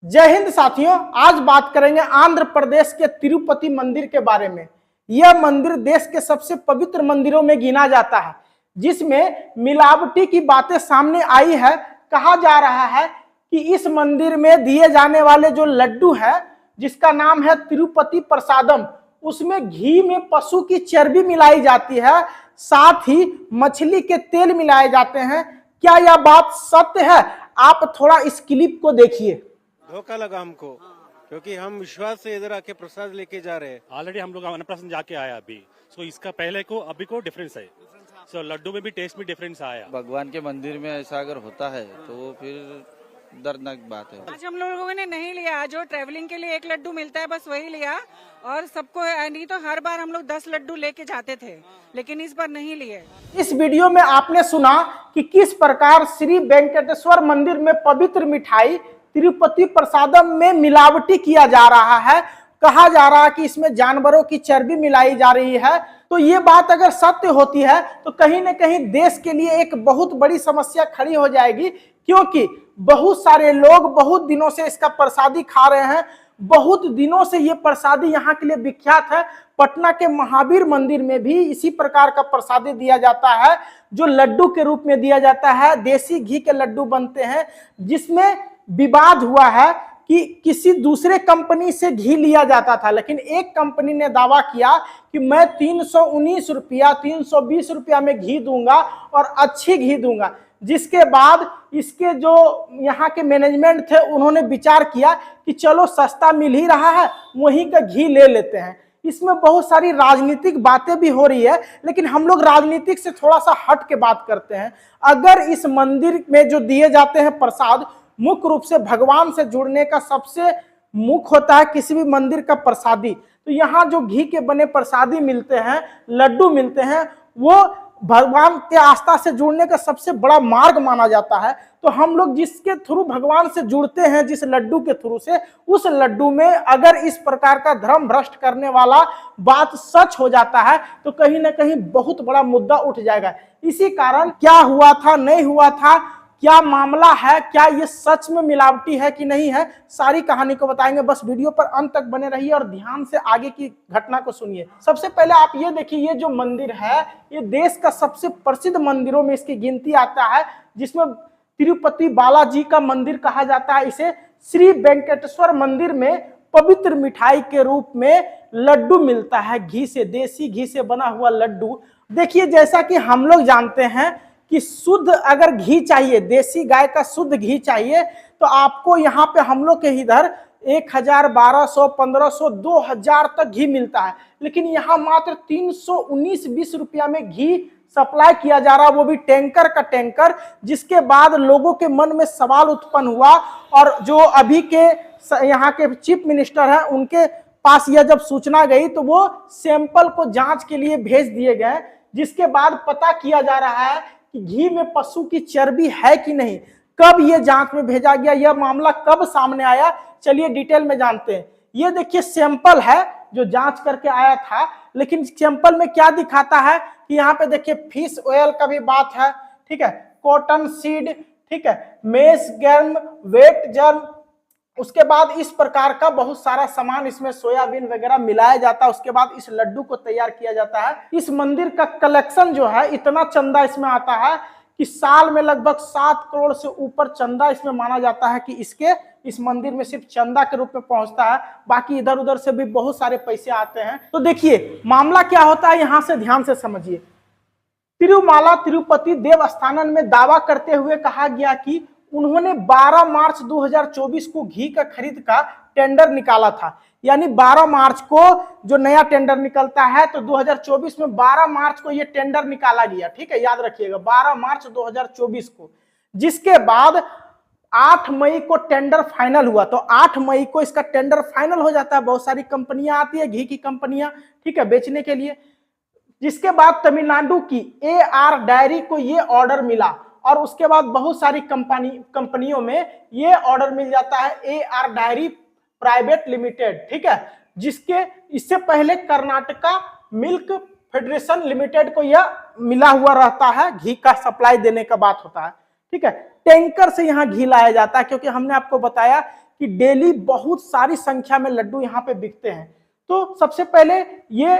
जय हिंद साथियों, आज बात करेंगे आंध्र प्रदेश के तिरुपति मंदिर के बारे में। यह मंदिर देश के सबसे पवित्र मंदिरों में गिना जाता है, जिसमें मिलावटी की बातें सामने आई है। कहा जा रहा है कि इस मंदिर में दिए जाने वाले जो लड्डू है, जिसका नाम है तिरुपति प्रसादम, उसमें घी में पशु की चर्बी मिलाई जाती है, साथ ही मछली के तेल मिलाए जाते हैं। क्या यह बात सत्य है? आप थोड़ा इस क्लिप को देखिए। धोखा लगा हमको, क्योंकि हम विश्वास से इधर आके प्रसाद लेके जा रहे हैं। ऑलरेडी हम लोग अन्नप्राशन जाके आया अभी, सो इसका पहले को अभी को डिफरेंस है। सो लड्डू में भी टेस्ट में डिफरेंस आया। भगवान के मंदिर में ऐसा अगर होता है तो वो फिर दर्दनाक बात है। आज हम लोगों ने नहीं लिया, जो ट्रैवलिंग के लिए एक लड्डू मिलता है बस वही लिया, और सबको नहीं तो हर बार हम लोग 10 लड्डू लेके जाते थे, लेकिन इस बार नहीं लिए। इस वीडियो में आपने सुना कि किस प्रकार श्री वेंकटेश्वर मंदिर में पवित्र मिठाई तिरुपति प्रसादम में मिलावटी किया जा रहा है। कहा जा रहा है कि इसमें जानवरों की चर्बी मिलाई जा रही है। तो ये बात अगर सत्य होती है तो कहीं न कहीं देश के लिए एक बहुत बड़ी समस्या खड़ी हो जाएगी, क्योंकि बहुत सारे लोग बहुत दिनों से इसका प्रसादी खा रहे हैं। बहुत दिनों से ये प्रसादी यहाँ के लिए विख्यात है। पटना के महावीर मंदिर में भी इसी प्रकार का प्रसादी दिया जाता है, जो लड्डू के रूप में दिया जाता है। देसी घी के लड्डू बनते हैं, जिसमें विवाद हुआ है कि किसी दूसरे कंपनी से घी लिया जाता था, लेकिन एक कंपनी ने दावा किया कि मैं 319 रुपया 320 रुपया में घी दूंगा और अच्छी घी दूंगा। जिसके बाद इसके जो यहाँ के मैनेजमेंट थे, उन्होंने विचार किया कि चलो सस्ता मिल ही रहा है, वहीं का घी ले लेते हैं। इसमें बहुत सारी राजनीतिक बातें भी हो रही है, लेकिन हम लोग राजनीतिक से थोड़ा सा हट के बात करते हैं। अगर इस मंदिर में जो दिए जाते हैं प्रसाद, मुख्य रूप से भगवान से जुड़ने का सबसे मुख्य होता है किसी भी मंदिर का प्रसादी, तो यहाँ जो घी के बने प्रसादी मिलते हैं, लड्डू मिलते हैं, वो भगवान के आस्था से जुड़ने का सबसे बड़ा मार्ग माना जाता है। तो हम लोग जिसके थ्रू भगवान से जुड़ते हैं, जिस लड्डू के थ्रू से, उस लड्डू में अगर इस प्रकार का धर्म भ्रष्ट करने वाला बात सच हो जाता है तो कहीं ना कहीं बहुत बड़ा मुद्दा उठ जाएगा। इसी कारण क्या हुआ था, नहीं हुआ था, क्या मामला है, क्या ये सच में मिलावटी है कि नहीं है, सारी कहानी को बताएंगे। बस वीडियो पर अंत तक बने रहिए और ध्यान से आगे की घटना को सुनिए। सबसे पहले आप ये देखिए, ये जो मंदिर है, ये देश का सबसे प्रसिद्ध मंदिरों में इसकी गिनती आता है, जिसमें तिरुपति बालाजी का मंदिर कहा जाता है। इसे श्री वेंकटेश्वर मंदिर में पवित्र मिठाई के रूप में लड्डू मिलता है, घी से, देसी घी से बना हुआ लड्डू। देखिए, जैसा कि हम लोग जानते हैं कि शुद्ध अगर घी चाहिए, देसी गाय का शुद्ध घी चाहिए, तो आपको यहाँ पे हम लोग के इधर 1000, 1200, 1500, 2000 तक घी मिलता है, लेकिन यहाँ मात्र 319-20 रुपया में घी सप्लाई किया जा रहा है, वो भी टैंकर का टैंकर। जिसके बाद लोगों के मन में सवाल उत्पन्न हुआ, और जो अभी के यहाँ के चीफ मिनिस्टर हैं, उनके पास यह जब सूचना गई तो वो सैंपल को जांच के लिए भेज दिए गए। जिसके बाद पता किया जा रहा है कि घी में पशु की चर्बी है कि नहीं। कब ये जांच में भेजा गया, यह मामला कब सामने आया, चलिए डिटेल में जानते हैं। ये देखिए सैंपल है जो जांच करके आया था, लेकिन सैंपल में क्या दिखाता है कि यहाँ पे देखिए फिश ऑयल का भी बात है, ठीक है, कॉटन सीड, ठीक है, मेस गर्म, वेट जर्म, उसके बाद इस प्रकार का बहुत सारा सामान, इसमें सोयाबीन वगैरह मिलाया जाता है। उसके बाद इस लड्डू को तैयार किया जाता है। इस मंदिर का कलेक्शन जो है, इतना चंदा इसमें आता है कि साल में लगभग 7 करोड़ से ऊपर चंदा इसमें माना जाता है कि इस मंदिर में सिर्फ चंदा के रूप में पहुंचता है। बाकी इधर उधर से भी बहुत सारे पैसे आते हैं। तो देखिए मामला क्या होता है, यहां से ध्यान से समझिए। तिरुमाला तिरुपति देवस्थानम में दावा करते हुए कहा गया कि उन्होंने 12 मार्च 2024 को घी का खरीद का टेंडर निकाला था। यानी 12 मार्च को जो नया टेंडर निकलता है, तो 2024 में 12 मार्च को ये टेंडर निकाला गया, ठीक है, याद रखिएगा 12 मार्च 2024 को। जिसके बाद 8 मई को टेंडर फाइनल हुआ। तो 8 मई को इसका टेंडर फाइनल हो जाता है। बहुत सारी कंपनियां आती है, घी की कंपनियां, ठीक है, बेचने के लिए। जिसके बाद तमिलनाडु की AR डायरी को ये ऑर्डर मिला, और उसके बाद बहुत सारी कंपनियों में ये ऑर्डर मिल जाता है, AR डायरी प्राइवेट लिमिटेड, ठीक है, जिसके इससे पहले कर्नाटका मिल्क फेडरेशन लिमिटेड को यह मिला हुआ रहता है, घी का सप्लाई देने का बात होता है, ठीक है। टैंकर से यहाँ घी लाया जाता है, क्योंकि हमने आपको बताया कि डेली बहुत सारी संख्या में लड्डू यहाँ पे बिकते हैं। तो सबसे पहले ये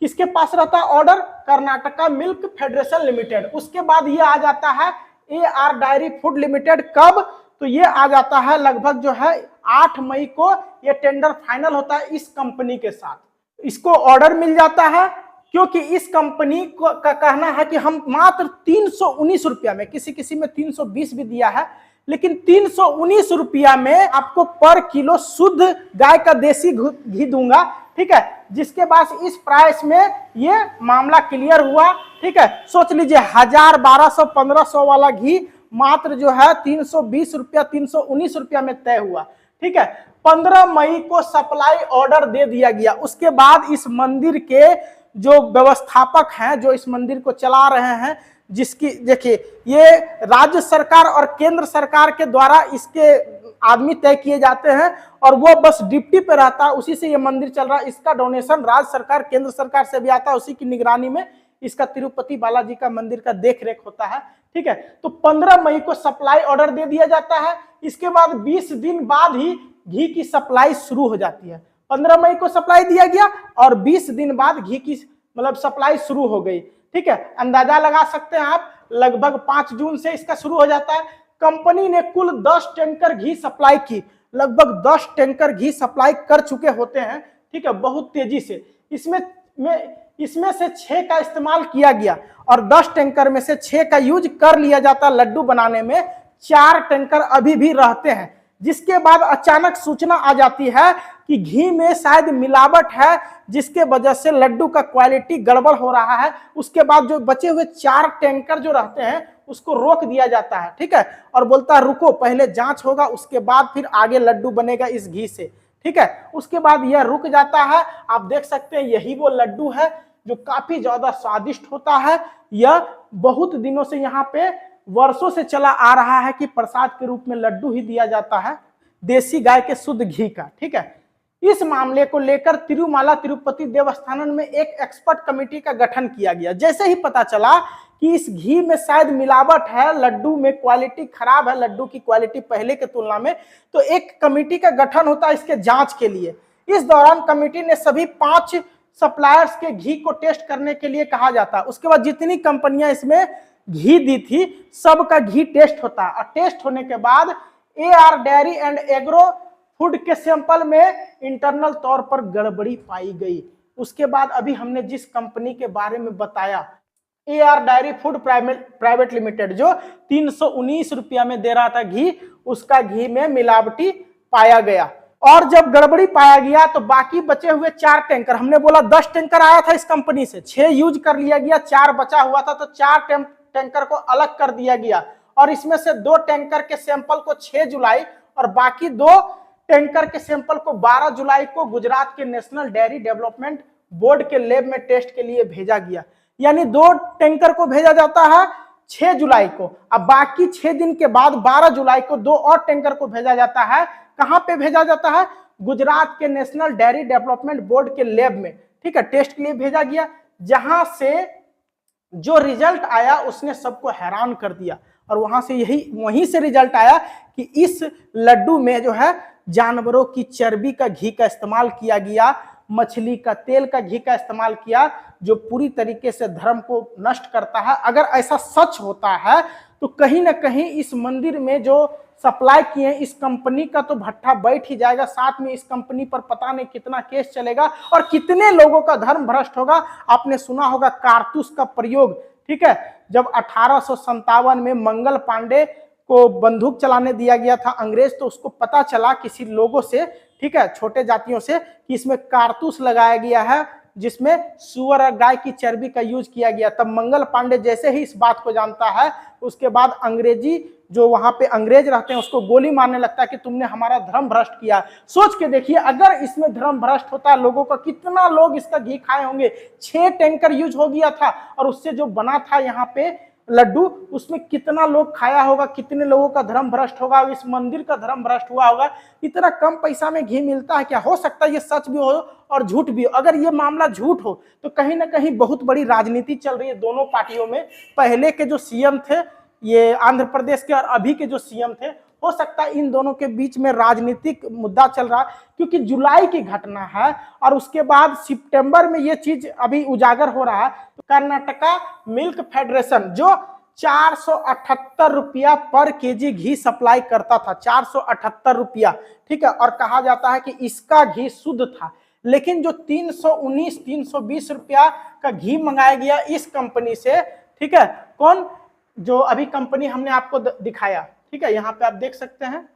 किसके पास रहता है order? Karnataka milk federation limited. उसके बाद ये आ जाता है AR डायरी फूड लिमिटेड। कब? तो ये आ जाता है लगभग जो है 8 मई को ये टेंडर फाइनल होता है इस कंपनी के साथ। इसको ऑर्डर मिल जाता है क्योंकि इस कंपनी का कहना है कि हम मात्र 319 रुपया में, किसी किसी में 320 भी दिया है, लेकिन 319 रुपया में आपको पर किलो शुद्ध गाय का देसी घी दूंगा। ठीक है, जिसके बाद इस प्राइस में ये मामला क्लियर हुआ। ठीक है, सोच लीजिए 1000, 1200, 1500 वाला घी मात्र जो है 320 रुपया, 319 रुपया में तय हुआ। ठीक है, 15 मई को सप्लाई ऑर्डर दे दिया गया। उसके बाद इस मंदिर के जो व्यवस्थापक हैं, जो इस मंदिर को चला रहे हैं, जिसकी देखिए ये राज्य सरकार और केंद्र सरकार के द्वारा इसके आदमी तय किए जाते हैं और वो बस डिप्टी पे रहता है, उसी से ये मंदिर चल रहा है। इसका डोनेशन राज्य सरकार केंद्र सरकार से भी आता है, उसी की निगरानी में इसका तिरुपति बालाजी का मंदिर का देख रेख होता है। ठीक है, तो 15 मई को सप्लाई ऑर्डर दे दिया जाता है। इसके बाद 20 दिन बाद ही घी की सप्लाई शुरू हो जाती है। 15 मई को सप्लाई दिया गया और 20 दिन बाद घी की मतलब सप्लाई शुरू हो गई। ठीक है, अंदाजा लगा सकते हैं आप, लगभग 5 जून से इसका शुरू हो जाता है। कंपनी ने कुल 10 टैंकर घी सप्लाई की, लगभग 10 टैंकर घी सप्लाई कर चुके होते हैं। ठीक है, बहुत तेजी से। इसमें से 6 का इस्तेमाल किया गया और 10 टैंकर में से 6 का यूज कर लिया जाता लड्डू बनाने में। 4 टैंकर अभी भी रहते हैं, जिसके बाद अचानक सूचना आ जाती है कि घी में शायद मिलावट है, जिसके वजह से लड्डू का क्वालिटी गड़बड़ हो रहा है। उसके बाद जो बचे हुए 4 टैंकर जो रहते हैं उसको रोक दिया जाता है। ठीक है, और बोलता है रुको, पहले जांच होगा, उसके बाद फिर आगे लड्डू बनेगा इस घी से। ठीक है, उसके बाद यह रुक जाता है। आप देख सकते हैं यही वो लड्डू है जो काफी ज्यादा स्वादिष्ट होता है। यह बहुत दिनों से यहाँ पे वर्षों से चला आ रहा है कि प्रसाद के रूप में लड्डू ही दिया जाता है देसी गाय के शुद्ध घी का। ठीक है, इस मामले को लेकर तिरुमाला तिरुपति देवस्थानम में एक एक्सपर्ट कमेटी का गठन किया गया। जैसे ही पता चला कि इस घी में शायद मिलावट है, लड्डू में क्वालिटी खराब है, लड्डू की क्वालिटी पहले के तुलना में, तो एक कमेटी का गठन होता है इसके जांच के लिए। इस दौरान कमेटी ने सभी 5 सप्लायर्स के घी को टेस्ट करने के लिए कहा जाता है। उसके बाद जितनी कंपनियां इसमें घी दी थी सबका घी टेस्ट होता है और टेस्ट होने के बाद AR dairy and agro food के सैंपल में इंटरनल तौर पर गड़बड़ी पाई गई। उसके बाद अभी हमने जिस कंपनी के बारे में बताया, AR diary food private limited, जो 319 रुपया में दे रहा था घी, उसका घी में मिलावटी पाया गया। और जब गड़बड़ी पाया गया तो बाकी बचे हुए 4 टैंकर, हमने बोला 10 टैंकर आया था इस कंपनी से, 6 यूज कर लिया गया, 4 बचा हुआ था, तो 4 टैंकर को अलग कर दिया गया और इसमें से 2 टैंकर के सैंपल को 6 जुलाई और बाकी 2 टैंकर के सैंपल को 12 जुलाई को गुजरात के नेशनल डेयरी डेवलपमेंट बोर्ड के लैब में टेस्ट के लिए भेजा गया। यानी 2 टैंकर को भेजा जाता है 6 जुलाई को, अब बाकी 6 दिन के बाद 12 जुलाई को 2 और टैंकर को भेजा जाता है। कहां पे भेजा जाता है? गुजरात के नेशनल डेयरी डेवलपमेंट बोर्ड के लैब में। ठीक है, टेस्ट के लिए भेजा गया, जहां से जो रिजल्ट आया उसने सबको हैरान कर दिया और वहीं से रिजल्ट आया कि इस लड्डू में जो है जानवरों की चर्बी का घी का इस्तेमाल किया गया, मछली का तेल का घी का इस्तेमाल किया, जो पूरी तरीके से धर्म को नष्ट करता है। अगर ऐसा सच होता है तो कहीं ना कहीं इस मंदिर में जो सप्लाई किए इस कंपनी का तो भट्ठा बैठ ही जाएगा, साथ में इस कंपनी पर पता नहीं कितना केस चलेगा और कितने लोगों का धर्म भ्रष्ट होगा। आपने सुना होगा कारतूस का प्रयोग। ठीक है, जब 1857 में मंगल पांडे को बंदूक चलाने दिया गया था अंग्रेज, तो उसको पता चला किसी लोगों से, ठीक है, छोटे जातियों से, कि इसमें कारतूस लगाया गया है जिसमें सुअर और गाय की चर्बी का यूज किया गया। तब मंगल पांडे जैसे ही इस बात को जानता है, उसके बाद अंग्रेजी जो वहां पे अंग्रेज रहते हैं उसको गोली मारने लगता है कि तुमने हमारा धर्म भ्रष्ट किया। सोच के देखिए, अगर इसमें धर्म भ्रष्ट होता है लोगों का, कितना लोग इसका घी खाए होंगे। 6 टैंकर यूज हो गया था और उससे जो बना था यहाँ पे लड्डू, उसमें कितना लोग खाया होगा, कितने लोगों का धर्म भ्रष्ट होगा, इस मंदिर का धर्म भ्रष्ट हुआ होगा। इतना कम पैसा में घी मिलता है क्या? हो सकता है ये सच भी हो और झूठ भी हो। अगर ये मामला झूठ हो तो कहीं ना कहीं बहुत बड़ी राजनीति चल रही है दोनों पार्टियों में। पहले के जो सीएम थे ये आंध्र प्रदेश के और अभी के जो सीएम थे, हो सकता है इन दोनों के बीच में राजनीतिक मुद्दा चल रहा है, क्योंकि जुलाई की घटना है और उसके बाद सितंबर में ये चीज अभी उजागर हो रहा है। तो कर्नाटका मिल्क फेडरेशन जो 478 रुपया पर केजी घी सप्लाई करता था, 478 रुपया, ठीक है, और कहा जाता है कि इसका घी शुद्ध था, लेकिन जो 319-320 रुपया का घी मंगाया गया इस कंपनी से, ठीक है, कौन, जो अभी कंपनी हमने आपको दिखाया, ठीक है, यहाँ पे आप देख सकते हैं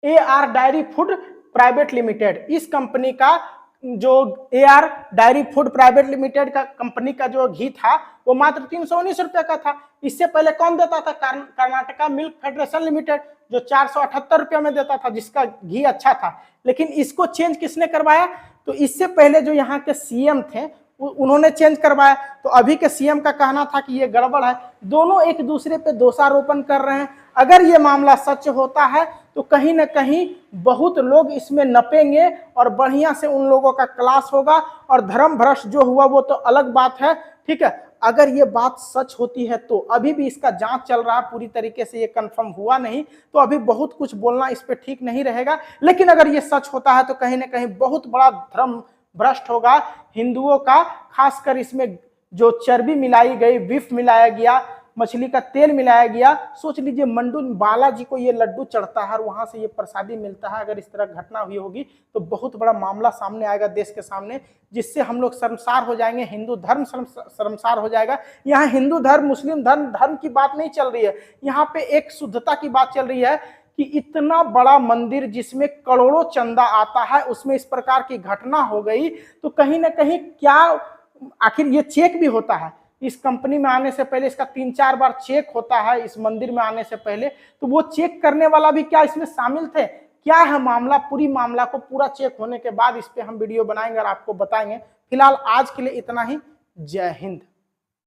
AR diary food private limited, इस कंपनी का जो AR diary food private limited का कंपनी का जो घी था वो मात्र 319 रुपया का था। इससे पहले कौन देता था? कर्नाटका मिल्क फेडरेशन लिमिटेड, जो 478 रुपया में देता था, जिसका घी अच्छा था। लेकिन इसको चेंज किसने करवाया? तो इससे पहले जो यहाँ के CM थे उन्होंने चेंज करवाया। तो अभी के CM का कहना था कि ये गड़बड़ है। दोनों एक दूसरे पे दोषारोपण कर रहे हैं। अगर ये मामला सच होता है तो कहीं ना कहीं बहुत लोग इसमें नपेंगे और बढ़िया से उन लोगों का क्लास होगा, और धर्म भ्रष्ट जो हुआ वो तो अलग बात है, ठीक है। अगर ये बात सच होती है तो अभी भी इसका जांच चल रहा है, पूरी तरीके से ये कंफर्म हुआ नहीं, तो अभी बहुत कुछ बोलना इस पे ठीक नहीं रहेगा। लेकिन अगर ये सच होता है तो कहीं ना कहीं बहुत बड़ा धर्म भ्रष्ट होगा हिंदुओं का, खासकर इसमें जो चर्बी मिलाई गई, बीफ मिलाया गया, मछली का तेल मिलाया गया। सोच लीजिए मंडू बालाजी को ये लड्डू चढ़ता है और वहां से ये प्रसादी मिलता है। अगर इस तरह घटना हुई होगी तो बहुत बड़ा मामला सामने आएगा देश के सामने, जिससे हम लोग शर्मसार हो जाएंगे, हिंदू धर्म शर्मसार हो जाएगा। यहाँ हिंदू धर्म मुस्लिम धर्म की बात नहीं चल रही है, यहाँ पे एक शुद्धता की बात चल रही है कि इतना बड़ा मंदिर जिसमें करोड़ों चंदा आता है उसमें इस प्रकार की घटना हो गई, तो कहीं ना कहीं क्या, आखिर ये चेक भी होता है इस कंपनी में आने से पहले, इसका 3-4 बार चेक होता है इस मंदिर में आने से पहले, तो वो चेक करने वाला भी क्या इसमें शामिल थे? क्या है मामला? पूरी मामला को पूरा चेक होने के बाद इस पे हम वीडियो बनाएंगे और आपको बताएंगे। फिलहाल आज के लिए इतना ही। जय हिंद।